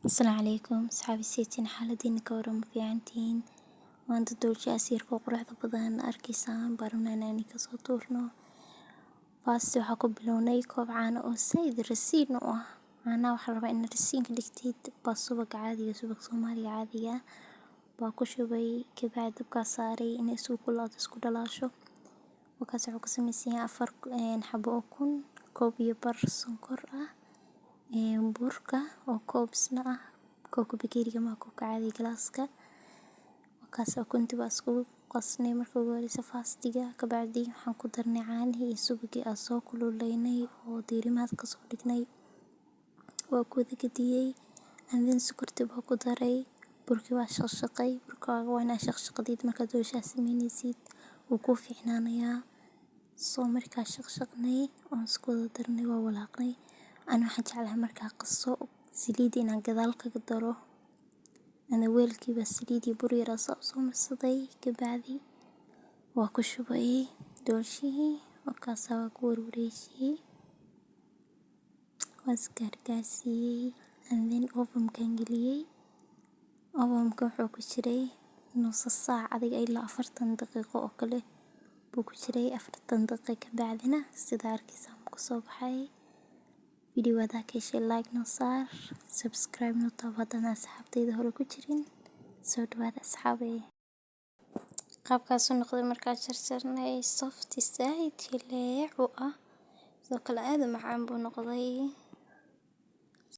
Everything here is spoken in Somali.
السلام عليكم صحابي سيتين حالدين كورم في عنتين وأنت دول جاسير فوق رحضة بدن أركيسان برمنا ناني كسطورنا فاستو حكو بلوني كوب عانا أو سيد الرسين أنا وحربا إن الرسين كدكتيد باسوبك عادية سوبك صومالي عادية باكو شوي كبعد بكاساري إن سوق الله تسكو دلاشو وكاسعو كسميسيها أفرق نحبو أكون كوب يبر سنكر بوركا oo koob isna ah koobka bakeeriga ama koobka caadiga galaaska wakaas ukunti baa isku qasnay markii ugu horeysa faastiga ka bacdi waxaan ku darnay caanihii iyo subagii aan soo kululeynay oo diirimaad ka soo dhignay waa ku wada gadiyay and then sokorti baa ku daray burkii waa shaqshaqay burkaaga waa inaa shaqshaqdid markaad dooshaa sameynaysid wuu ku fiicnaanayaa soo markaa shaqshaqnay oo isku wada darnay waa walaaqnay أنا waxaan jeclahay markaa qaso saliid inaan gadaal kaga daro ana weelkiiba saliid iyo bur yar soo marsaday ka bacdi waa ku shubay doolshihii markaas waa ku wareejiyay wasgargaarsiiyay and then oven kan geliyay oven-ka wuxuu ku jiray nus saac adiga ilaa 40 daqiiqo oo kale buu ku jiray 40 daqiiqo ka bacdina sida arkaysan ku soo baxay فيديو هذا كيش لايك نصار سبسكرايب نطبق أنا أصحابتي ظهروا كتيرين سود هذا أصحابي قاب كاسو نقدر مركز شرشرنا soft سايد اللي عقة ذوق العادة مع عم بنقضي